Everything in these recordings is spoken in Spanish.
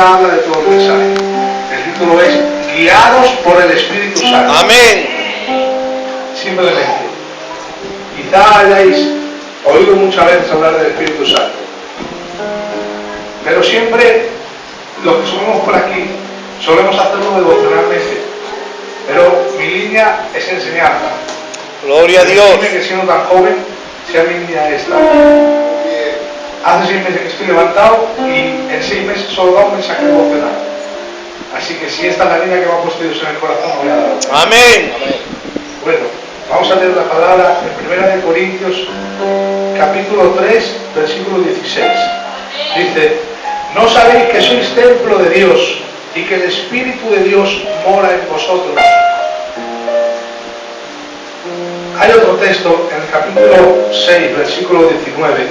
habla de todo el mensaje. El título es Guiados por el Espíritu Santo. Amén. Simplemente. Quizá hayáis oído muchas veces hablar del Espíritu Santo. Pero siempre los que subimos por aquí solemos hacerlo devocionalmente. Pero mi línea es enseñanza. Gloria a Dios. Que siendo tan joven sea mi línea esta. Hace 6 meses que estoy levantado y en 6 meses solo da un mensaje devocional. Así que si esta es la línea que me ha puesto Dios en el corazón, no voy a dar otra. Amén. Bueno, vamos a leer la palabra en 1 de Corintios, capítulo 3, versículo 16. Dice: ¿no sabéis que sois templo de Dios y que el Espíritu de Dios mora en vosotros? Hay otro texto en el capítulo 6, versículo 19,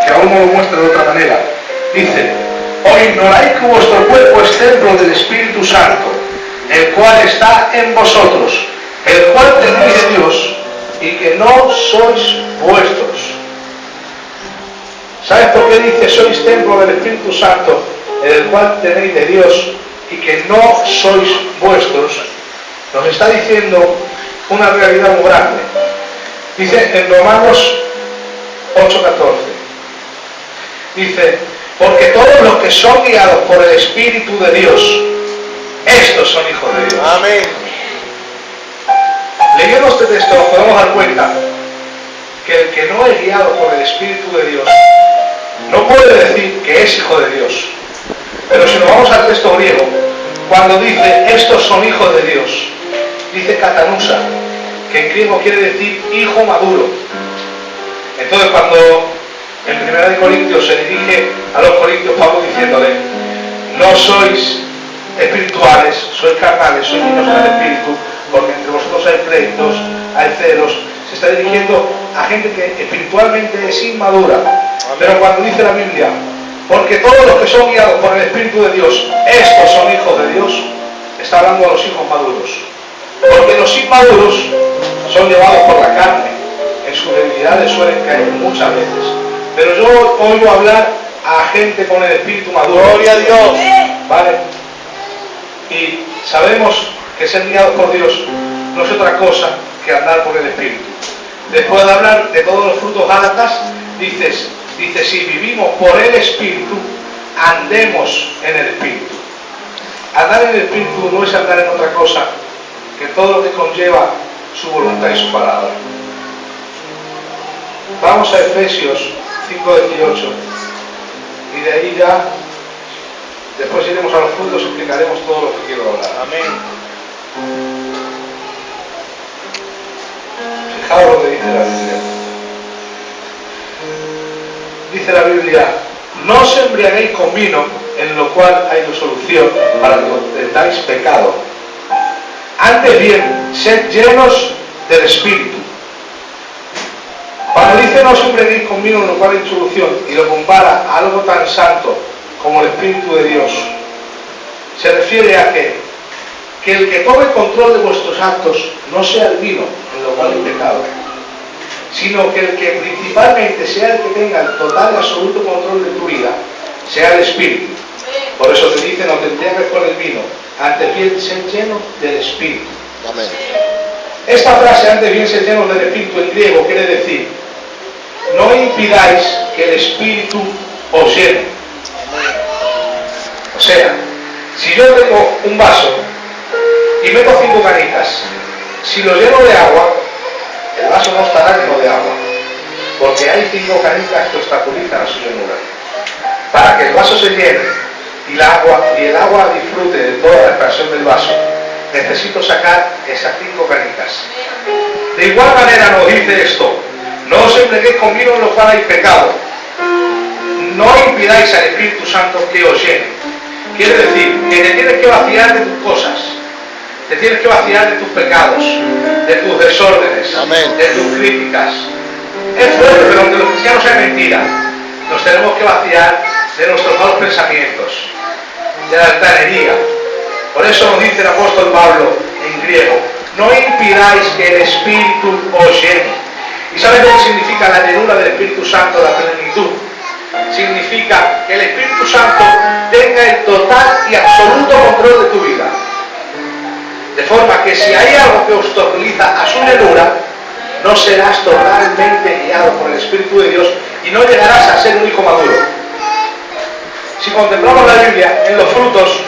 que aún no lo muestra de otra manera. Dice: ¿o ignoráis que vuestro cuerpo es templo del Espíritu Santo, el cual está en vosotros, el cual tenéis de Dios, y que no sois vuestros? ¿Sabes por qué dice sois templo del Espíritu Santo, el cual tenéis de Dios, y que no sois vuestros? Nos está diciendo una realidad muy grande. Dice en Romanos 8:14, dice: porque todos los que son guiados por el Espíritu de Dios, estos son hijos de Dios. Amén. Leyendo este texto nos podemos dar cuenta que el que no es guiado por el Espíritu de Dios no puede decir que es hijo de Dios. Pero si nos vamos al texto griego, cuando dice estos son hijos de Dios, dice katanusa, que en griego quiere decir hijo maduro. Entonces cuando en 1 de Corintios se dirige a los corintios Pablo diciéndole: no sois espirituales, sois carnales, sois niños en el espíritu, porque entre vosotros hay pleitos, hay celos. Se está dirigiendo a gente que espiritualmente es inmadura. Pero cuando dice la Biblia: porque todos los que son guiados por el Espíritu de Dios, estos son hijos de Dios, está hablando a los hijos maduros. Porque los inmaduros son llevados por la carne, en sus debilidades suelen caer muchas veces. Pero yo oigo hablar a gente con el espíritu maduro. Gloria a Dios. ¿Vale? Y sabemos que ser guiados por Dios no es otra cosa que andar por el espíritu. Después de hablar de todos los frutos gálatas, dice: si vivimos por el espíritu, andemos en el espíritu. Andar en el espíritu no es andar en otra cosa que todo lo que conlleva su voluntad y su palabra. Vamos a Efesios 5:18 y de ahí ya después iremos a los frutos y explicaremos todo lo que quiero hablar. Amén. Fijaos lo que dice la Biblia. Dice la Biblia: no os embriaguéis con vino, en lo cual hay resolución para que cometáis pecado. Antes bien, sed llenos del Espíritu. Cuando dice no os embriaguéis con vino, en lo cual hay solución, y lo compara a algo tan santo como el Espíritu de Dios, se refiere a que el que tome control de vuestros actos no sea el vino, en lo cual hay pecado, sino que el que principalmente sea el que tenga el total y absoluto control de tu vida sea el Espíritu. Por eso te dice: no te embriagues con el vino, antes bien ser lleno del Espíritu. Amén. Esta frase, antes bien ser llenos del Espíritu, en griego quiere decir: no impidáis que el Espíritu os llene. O sea, si yo tengo un vaso y meto 5 canicas, si lo lleno de agua, el vaso no estará lleno de agua, porque hay 5 canicas que obstaculizan a su llenura. Para que el vaso se llene y el agua disfrute de toda la expansión del vaso, necesito sacar esas 5 canicas. De igual manera nos dice esto: no os embriaguéis con vino, en lo cual hay pecado. No impidáis al Espíritu Santo que os llene. Quiere decir que te tienes que vaciar de tus cosas, te tienes que vaciar de tus pecados, de tus desórdenes, Amén, de tus críticas. Es fuerte, pero aunque los cristianos sean mentira, nos tenemos que vaciar de nuestros malos pensamientos, de la altanería. Por eso nos dice el apóstol Pablo en griego: no impidáis que el Espíritu os llene. ¿Y sabes lo que significa la llenura del Espíritu Santo, la plenitud? Significa que el Espíritu Santo tenga el total y absoluto control de tu vida. De forma que si hay algo que obstaculiza a su llenura, no serás totalmente guiado por el Espíritu de Dios y no llegarás a ser un hijo maduro. Si contemplamos la Biblia, en los frutos,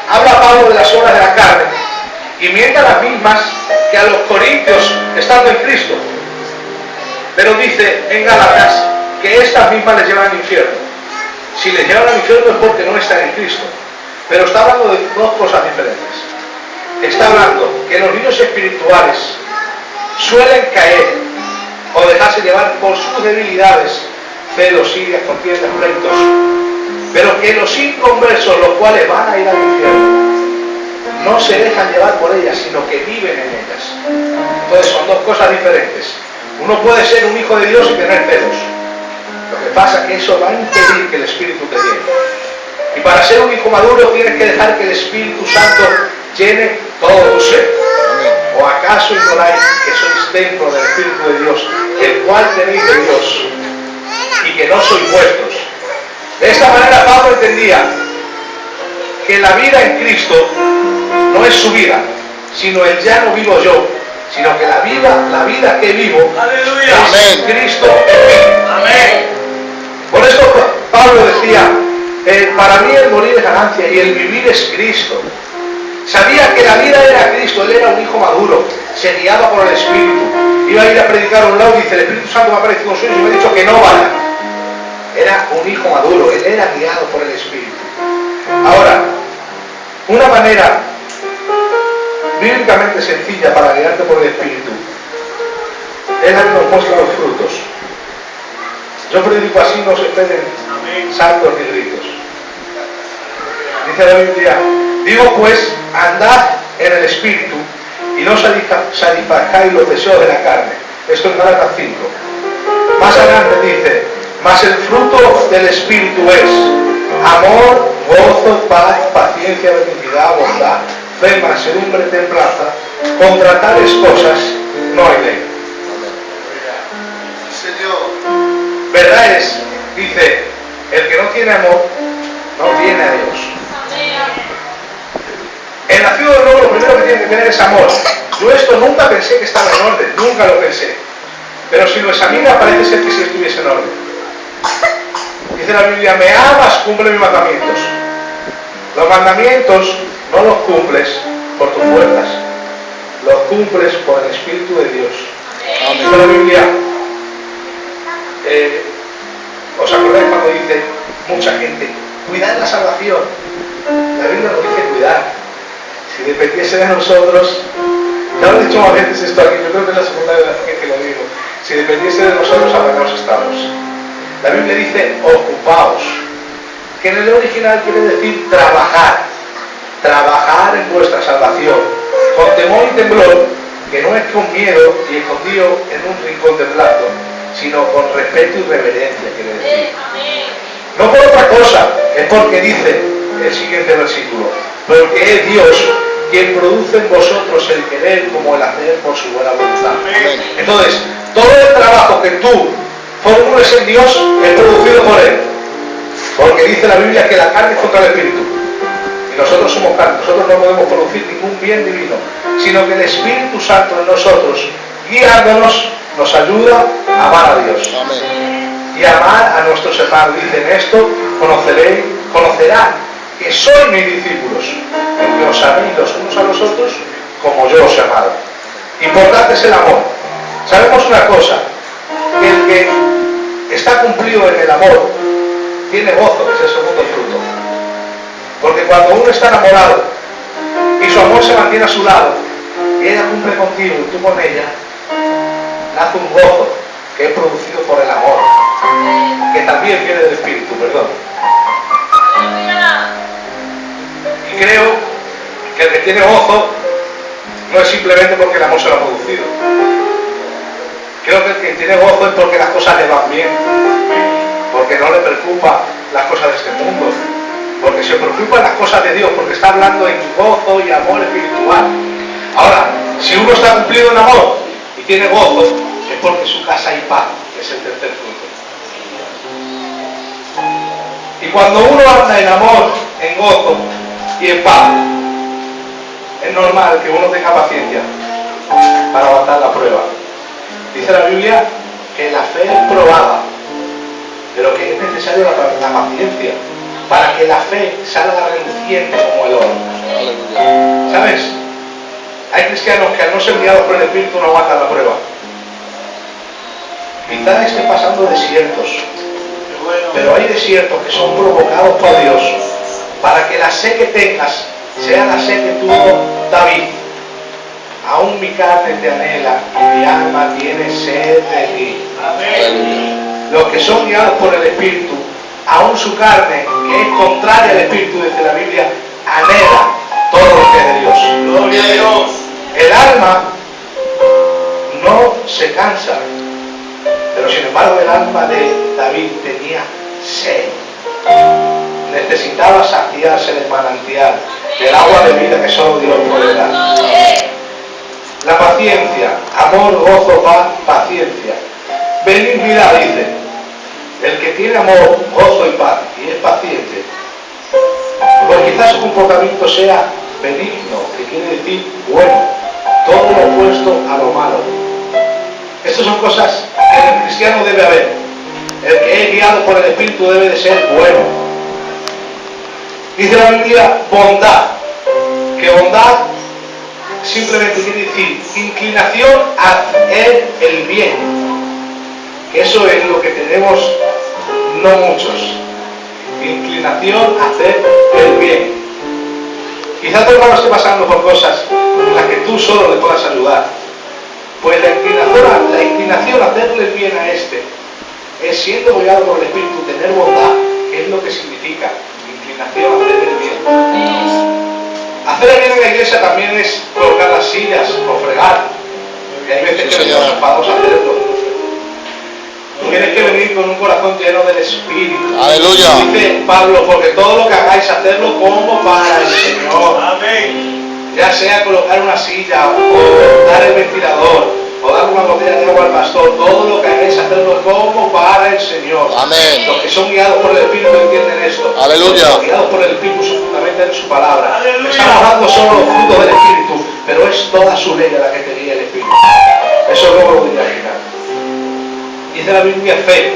habla Pablo de las obras de la carne y mienta las mismas que a los corintios estando en Cristo. Pero dice en Gálatas que estas mismas les llevan al infierno. Si les llevan al infierno es porque no están en Cristo. Pero está hablando de dos cosas diferentes. Está hablando que los niños espirituales suelen caer o dejarse llevar por sus debilidades, celos, irias, contiendas, pleitos, pero que los inconversos, los cuales van a ir al infierno, no se dejan llevar por ellas, sino que viven en ellas. Entonces son dos cosas diferentes. Uno puede ser un hijo de Dios y tener celos. Lo que pasa es que eso va a impedir que el Espíritu te llene. Y para ser un hijo maduro tienes que dejar que el Espíritu Santo llene todo tu ser. ¿O acaso ignoráis que sois templo del Espíritu de Dios, el cual tenéis de Dios, y que no sois vuestros? De esta manera Pablo entendía que la vida en Cristo no es su vida, sino el ya no vivo yo, sino que la vida que vivo, ¡aleluya!, es Cristo en mí. Amén. Por eso Pablo decía, para mí el morir es ganancia y el vivir es Cristo. Sabía que la vida era Cristo, él era un hijo maduro, se guiaba por el Espíritu. Iba a ir a predicar a un lado y dice, el Espíritu Santo me ha aparecido en sueños y me ha dicho que no vaya. Era un hijo maduro, él era guiado por el Espíritu. Ahora, una manera bíblicamente sencilla para guiarte por el Espíritu es la que nos muestra los frutos. Yo predico así, no se esperen saltos ni gritos. Dice la Biblia, digo pues, andad en el Espíritu y no satisfazcáis los deseos de la carne. Esto es Gálatas 5. Más adelante dice, mas el fruto del Espíritu es amor, gozo, paz, paciencia, benignidad, bondad, fe, mansedumbre, templanza. Contra tales cosas no hay ley. Verdad es, dice, el que no tiene amor, no tiene a Dios. El nacido de nuevo lo primero que tiene que tener es amor. Yo esto nunca pensé que estaba en orden, nunca lo pensé. Pero si lo examina parece ser que sí estuviese en orden. Dice la Biblia, me amas, cumple mis mandamientos. Los mandamientos no los cumples por tus fuerzas, los cumples por el Espíritu de Dios. Dice la Biblia, ¿os acordáis cuando dice mucha gente, cuidad la salvación? La Biblia nos dice cuidar. Si dependiese de nosotros, ya lo he dicho más veces esto aquí, yo creo que es la segunda vez que lo digo, si dependiese de nosotros, apañados estamos. La Biblia dice ocupaos, que en el original quiere decir trabajar en vuestra salvación, con temor y temblor, que no es con miedo y escondido en un rincón de plato, sino con respeto y reverencia, quiere decir. No por otra cosa, es porque dice el siguiente versículo, porque es Dios quien produce en vosotros el querer como el hacer por su buena voluntad. Entonces, todo el trabajo que tú formules en Dios es producido por Él, porque dice la Biblia que la carne es contra el Espíritu, y nosotros somos carne, nosotros no podemos producir ningún bien divino, sino que el Espíritu Santo en nosotros, guiándonos, nos ayuda a amar a Dios. Amén. Y amar a nuestros hermanos. Dicen esto, conocerán que sois mis discípulos, en que os améis los unos a los otros como yo os he amado. Importante es el amor. Sabemos una cosa, que el que está cumplido en el amor tiene gozo, que es el segundo fruto. Porque cuando uno está enamorado y su amor se mantiene a su lado y ella cumple contigo y tú con ella, nace un gozo que es producido por el amor, que también viene del Espíritu, perdón. Y creo que el que tiene gozo no es simplemente porque el amor se lo ha producido. Creo que el que tiene gozo es porque las cosas le van bien, porque no le preocupa las cosas de este mundo, porque se preocupa en las cosas de Dios, porque está hablando en gozo y amor espiritual. Ahora, si uno está cumplido en amor y tiene gozo, es porque en su casa hay paz, que es el tercer fruto. Y cuando uno anda en amor, en y en paz. Es normal que uno tenga paciencia para aguantar la prueba. Dice la Biblia que la fe es probada, pero que es necesaria la paciencia para que la fe salga reluciente como el oro. ¿Sabes? Hay cristianos que al no ser guiados por el Espíritu no aguantan la prueba. Quizás esté pasando desiertos, pero hay desiertos que son provocados por Dios para que la sed que tengas sea la sed que tuvo David. Aún mi carne te anhela y mi alma tiene sed de ti. Amén. Los que son guiados por el Espíritu, aún su carne, que es contraria al Espíritu, dice la Biblia, anhela todo lo que es de Dios. Gloria a Dios. El alma no se cansa, pero sin embargo el alma de David tenía sed. Necesitaba saciarse del manantial, del agua de vida que solo Dios puede dar. La paciencia, amor, gozo, paz, paciencia. Benignidad, dice. El que tiene amor, gozo y paz y es paciente, pues quizás su comportamiento sea benigno, que quiere decir bueno, todo lo opuesto a lo malo. Estas son cosas que en el cristiano debe haber. El que es guiado por el Espíritu debe de ser bueno. Dice la Biblia bondad, que bondad simplemente quiere decir inclinación a hacer el bien, que eso es lo que tenemos no muchos, inclinación a hacer el bien. Quizás tu hermano esté pasando por cosas en las que tú solo le puedas ayudar, pues la inclinación a hacerle el bien a este es, siendo guiado por el Espíritu, tener bondad, que es lo que significa inclinación a hacer el bien. Hacer el bien en la iglesia también es colocar las sillas o fregar, que hay veces que nos enfadamos a hacerlo. Tienes que venir con un corazón lleno del Espíritu. Aleluya. Dice Pablo, porque todo lo que hagáis, hacerlo como para el Señor. Amén. Ya sea colocar una silla, o dar el ventilador, o dar una botella de agua al pastor, todo lo que hagáis, hacerlo como para el Señor. Amén. Los que son guiados por el Espíritu entienden esto. Aleluya. Los guiados por el Espíritu se fundamentan en su palabra. Aleluya. Estamos dando solo los frutos del Espíritu, pero es toda su ley la que te guía el Espíritu. Eso luego lo diré al final. Dice la Biblia fe.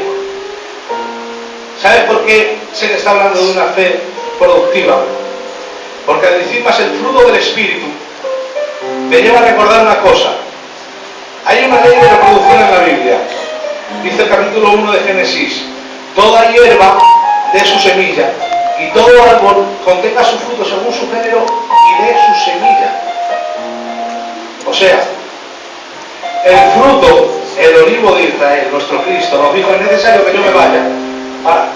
¿Sabes por qué se le está hablando de una fe productiva? Porque al decir más el fruto del Espíritu, me lleva a recordar una cosa. Hay una ley de reproducción en la Biblia. Dice el capítulo 1 de Génesis: toda hierba dé su semilla, y todo árbol contenga su fruto según su género y dé su semilla. O sea, el fruto, el olivo de Israel, nuestro Cristo, nos dijo: es necesario que yo me vaya para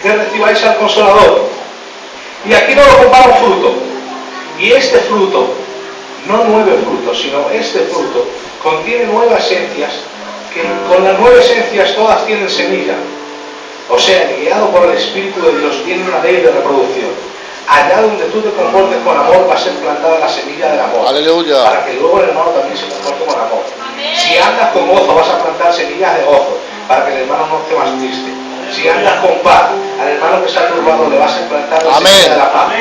que recibáis al Consolador. Y aquí no lo compara un fruto. Y este fruto, no 9 frutos, sino este fruto, contiene 9 esencias, que con las 9 esencias todas tienen semilla. O sea, guiado por el Espíritu de Dios, tiene una ley de reproducción. Allá donde tú te comportes con amor, va a ser plantada la semilla del amor. Aleluya. Para que luego el hermano también se comporte con amor. Si andas con gozo, vas a plantar semillas de gozo, para que el hermano no esté más triste. Si andas con paz, al hermano que está turbado le vas a implantar la semilla de la paz.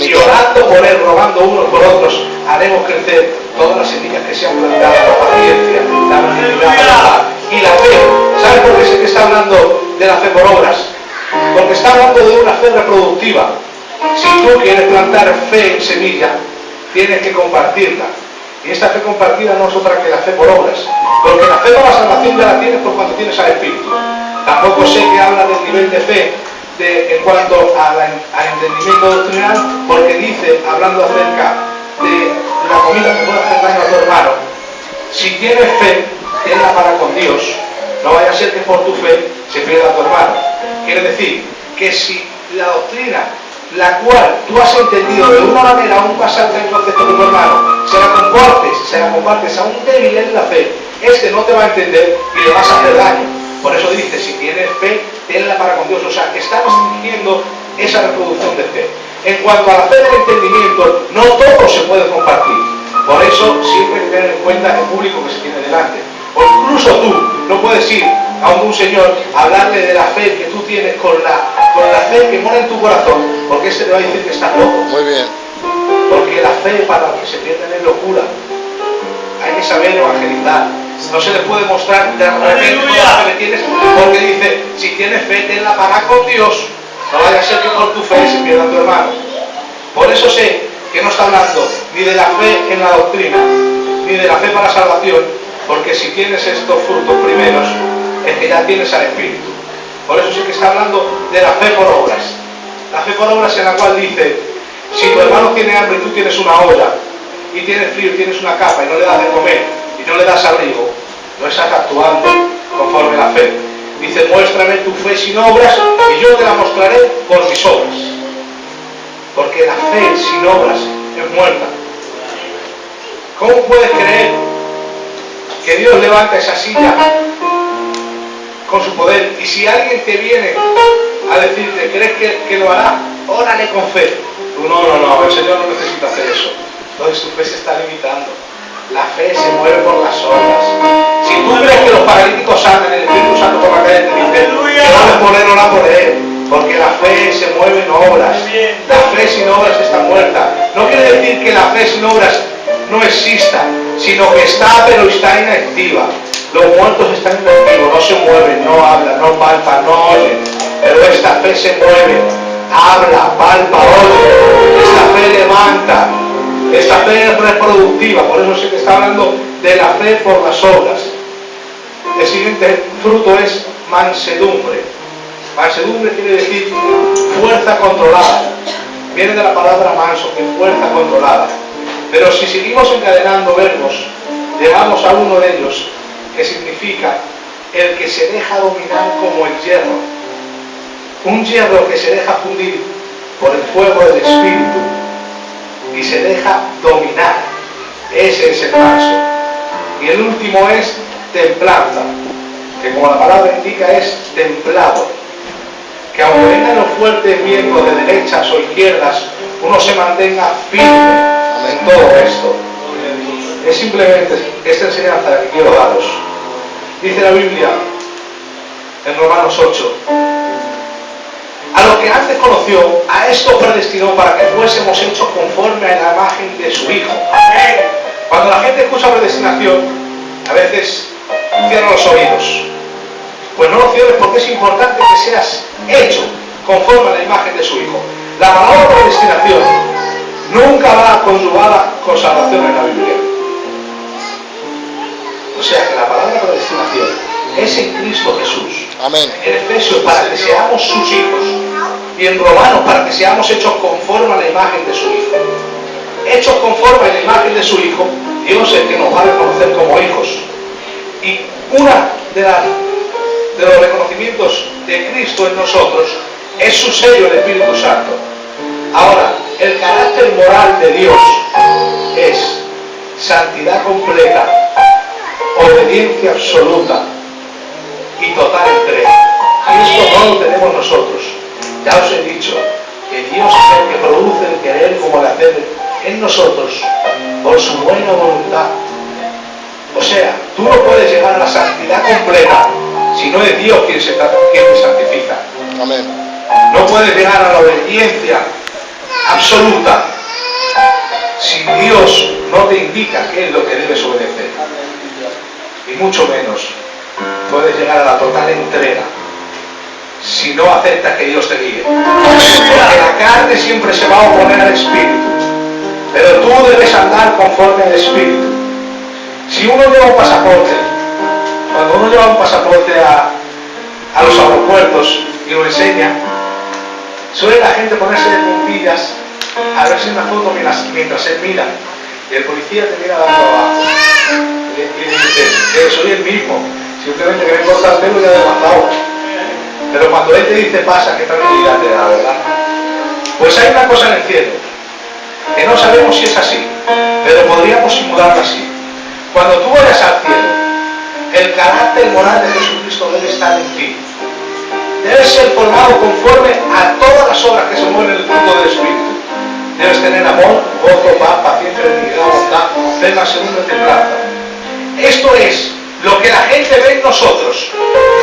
Y orando por él, rogando unos por otros, haremos crecer todas las semillas que se han plantado: la paciencia, la benignidad, la paz y la fe. ¿Sabes por qué sé que está hablando de la fe por obras? Porque está hablando de una fe reproductiva. Si tú quieres plantar fe en semilla, tienes que compartirla. Y esta fe compartida no es otra que la fe por obras. Porque la fe por la salvación ya la tienes por cuando tienes al Espíritu. Tampoco sé que habla del nivel de fe en cuanto al entendimiento doctrinal, porque dice, hablando acerca de la comida que puede hacer daño a tu hermano, si tienes fe, tenla para con Dios. No vaya a ser que por tu fe se pierda a tu hermano. Quiere decir que si la doctrina, la cual tú has entendido de una manera aún más alta en concepto de tu hermano, se la compartes a un débil en la fe, este no te va a entender y le vas a hacer daño. Por eso dice, si tienes fe, tenla para con Dios. O sea, que está restringiendo esa reproducción de fe. En cuanto a la fe del entendimiento, no todo se puede compartir. Por eso siempre hay que tener en cuenta el público que se tiene delante. O incluso tú no puedes ir a un señor a hablarle de la fe que tú tienes con la fe que mora en tu corazón, porque ese te va a decir que estás loco. Muy bien. Porque la fe para los que se pierden es locura. Hay que saber evangelizar. No se les puede mostrar de repente toda la fe que tienes, porque dice, si tienes fe, tenla para con Dios. No vaya a ser que por tu fe se pierda tu hermano. Por eso sé que no está hablando ni de la fe en la doctrina, ni de la fe para salvación, porque si tienes estos frutos primeros, es que ya tienes al Espíritu. Por eso sí que está hablando de la fe por obras. La fe por obras en la cual dice, si tu hermano tiene hambre y tú tienes una olla, y tienes frío y tienes una capa y no le das de comer, y no le das abrigo, no estás actuando conforme a la fe. Dice, muéstrame tu fe sin obras, y yo te la mostraré por mis obras. Porque la fe sin obras es muerta. ¿Cómo puedes creer que Dios levanta esa silla con su poder? Y si alguien te viene a decirte, ¿crees que lo hará? Órale con fe. Tú, no, el Señor no necesita hacer eso. Entonces tu fe se está limitando. La fe se mueve por las obras. Si tú crees que los paralíticos andan, el Espíritu Santo por la calle te dice, que ora por él, ora por él. Porque la fe se mueve en obras. La fe sin obras está muerta. No quiere decir que la fe sin obras no exista, sino que está, pero está inactiva. Los muertos están inactivos, no se mueven, no hablan, no palpan, no oyen. Pero esta fe se mueve, habla, palpa, oye. Esta fe levanta. Esta fe es reproductiva, por eso sé que está hablando de la fe por las obras. El siguiente fruto es mansedumbre. Mansedumbre quiere decir fuerza controlada. Viene de la palabra manso, que es fuerza controlada. Pero si seguimos encadenando verbos, llegamos a uno de ellos, que significa el que se deja dominar como el hierro. Un hierro que se deja fundir por el fuego del Espíritu y se deja dominar. Ese es el manso. Y el último es templanza, que como la palabra indica es templado. Que aunque vengan los fuertes vientos de derechas o izquierdas, uno se mantenga firme en todo esto. Es simplemente esta enseñanza la que quiero daros. Dice la Biblia en Romanos 8, a lo que antes conoció, a esto predestinó para que fuésemos hechos conforme a la imagen de su Hijo. Cuando la gente escucha predestinación, a veces cierra los oídos. Pues no lo cierres, porque es importante que seas hecho conforme a la imagen de su Hijo. La palabra predestinación nunca va conjugada con salvación en la Biblia. O sea que la palabra predestinación es en Cristo Jesús. Amén. En Efesios para que seamos sus hijos. Y en Romanos para que seamos hechos conforme a la imagen de su Hijo. Hechos conforme a la imagen de su Hijo, Dios es el que nos va a reconocer como hijos. Y una de los reconocimientos de Cristo en nosotros es su sello, el Espíritu Santo. Ahora, el carácter moral de Dios es santidad completa, obediencia absoluta y total entrega. Y esto no lo tenemos nosotros. Ya os he dicho que Dios es el que produce el querer como el hacer en nosotros por su buena voluntad. O sea, tú no puedes llegar a la santidad completa si no es Dios quien te santifica. Amén. No puedes llegar a la obediencia absoluta si Dios no te indica qué es lo que debes obedecer. Y mucho menos puedes llegar a la total entrega si no aceptas que Dios te guíe. Porque la carne siempre se va a oponer al Espíritu, pero tú debes andar conforme al Espíritu. Si uno lleva un pasaporte, cuando uno lleva un pasaporte a los aeropuertos y lo enseña, suele la gente ponerse de puntillas a ver si una foto mientras él mira, y el policía te mira dando abajo y dice, soy el mismo, simplemente que me corta el pelo y ya he matado. Pero cuando él te dice pasa, qué tranquilidad te da, ¿verdad? Pues hay una cosa en el cielo que no sabemos si es así, pero podríamos simularla así. Cuando tú vayas al cielo, el carácter moral de Jesucristo debe estar en ti. Debes ser formado conforme a todas las obras que se mueven en el fruto del Espíritu. Debes tener amor, gozo, paz, paciencia, benignidad, bondad, fe, mansedumbre, templanza. Esto es lo que la gente ve en nosotros.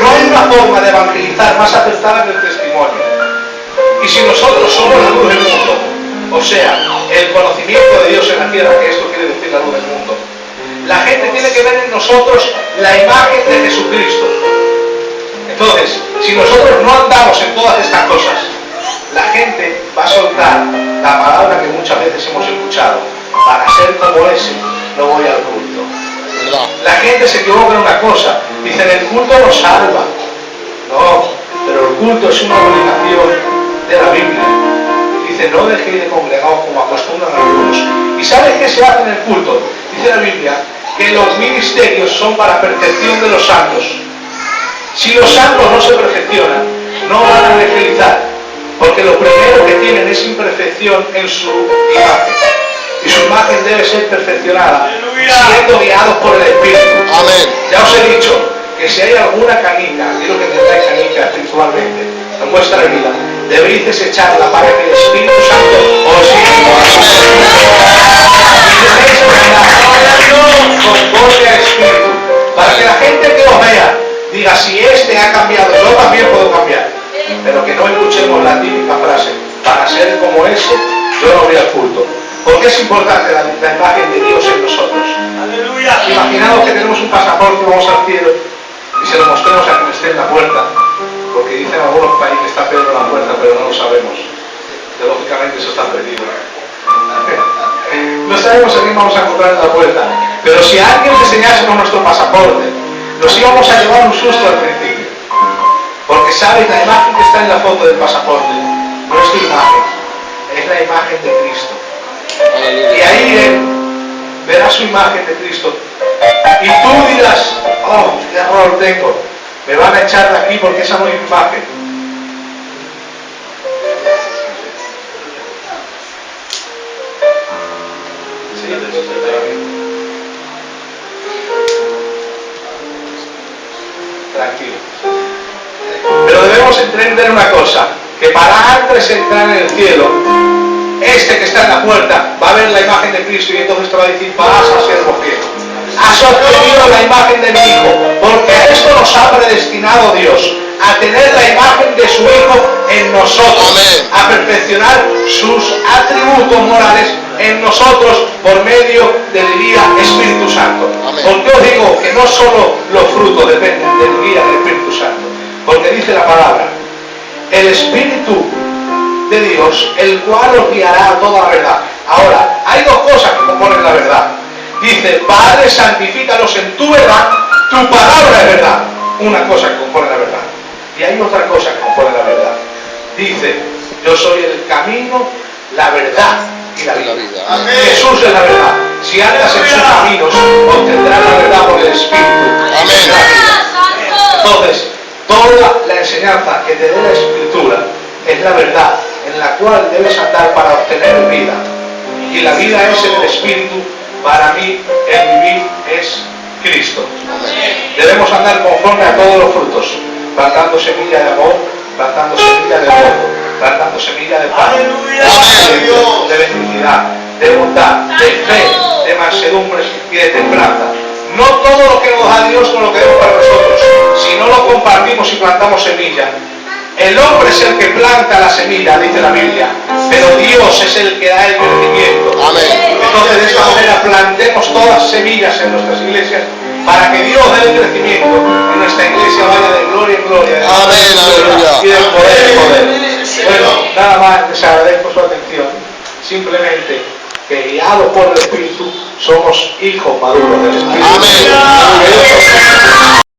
No hay una forma de evangelizar más acertada que el testimonio. Y si nosotros somos la luz del mundo, o sea, el conocimiento de Dios en la tierra, que esto quiere decir la luz del mundo. La gente tiene que ver en nosotros la imagen de Jesucristo. Entonces, si nosotros no andamos en todas estas cosas, la gente va a soltar la palabra que muchas veces hemos escuchado: para ser como ese, no voy al culto. La gente se equivoca en una cosa, dicen el culto nos salva. No, pero el culto es una obligación de la Biblia. Dice, no dejéis de congregaros como acostumbran algunos. ¿Y sabes qué se hace en el culto? Dice la Biblia que los ministerios son para perfección de los santos. Si los santos no se perfeccionan, no van a evangelizar, porque lo primero que tienen es imperfección en su imagen. Y su imagen debe ser perfeccionada, siendo guiados por el Espíritu. Amén. Ya os he dicho que si hay alguna canica, quiero que tengáis canica espiritualmente en vuestra vida, debéis desecharla para que el Espíritu Santo os guíe. Conforme al Espíritu, para que la gente que os vea diga, si este ha cambiado, yo también puedo cambiar. Pero que no escuchemos la típica frase, para ser como ese, yo no voy al culto. Porque es importante la imagen de Dios en nosotros. Aleluya. Imaginaos que tenemos un pasaporte, vamos al cielo y se lo mostremos a quien esté en la puerta, porque dicen algunos países que está Pedro en la puerta, pero no lo sabemos. Lógicamente eso está perdido. No sabemos a quién vamos a encontrar en la puerta, pero si a alguien le enseñásemos nuestro pasaporte, nos íbamos a llevar un susto al principio, porque sabes, la imagen que está en la foto del pasaporte no es tu imagen, es la imagen de Cristo. Y ahí él verá su imagen de Cristo y tú dirás, oh, qué error tengo, me van a echar de aquí porque esa no es mi imagen. Tranquilo. Pero debemos entender una cosa, que para antes de entrar en el cielo, este que está en la puerta va a ver la imagen de Cristo y entonces te va a decir, vas a ser fiel. Has obtenido la imagen de mi Hijo, porque a esto nos ha predestinado Dios, a tener la imagen de su Hijo en nosotros. Amén. A perfeccionar sus atributos morales en nosotros por medio del guía Espíritu Santo. Amén. Porque os digo que no solo los frutos dependen del guía del Espíritu Santo, porque dice la palabra, el Espíritu de Dios, el cual os guiará a toda la verdad. Ahora, hay dos cosas que componen la verdad. Dice, Padre, santifícalos en tu verdad, tu palabra es verdad. Una cosa que compone la verdad. Y hay otra cosa que compone la verdad. Dice, yo soy el camino, la verdad y la vida. Amén. Jesús es la verdad. Si andas en sus caminos, obtendrás la verdad por el Espíritu. Amén. Entonces, toda la enseñanza que te dé la Escritura es la verdad en la cual debes andar para obtener vida. Y la vida es en el Espíritu. Para mí, el vivir es Cristo. Debemos andar conforme a todos los frutos, plantando semilla de amor, plantando semilla de gozo, plantando semilla de paz, de felicidad, de bondad, de fe, de mansedumbre y de templanza. No todo lo que nos da Dios nos lo queremos para nosotros, si no lo compartimos y plantamos semilla. El hombre es el que planta la semilla, dice la Biblia, pero Dios es el que da el crecimiento. Amén. Entonces, de esta manera, plantemos todas semillas en nuestras iglesias para que Dios dé el crecimiento y nuestra iglesia vaya de gloria en gloria, de Amén, aleluya. y de poder en poder. Bueno, nada más, les agradezco su atención. Simplemente que guiados por el Espíritu somos hijos maduros del Espíritu. Amén.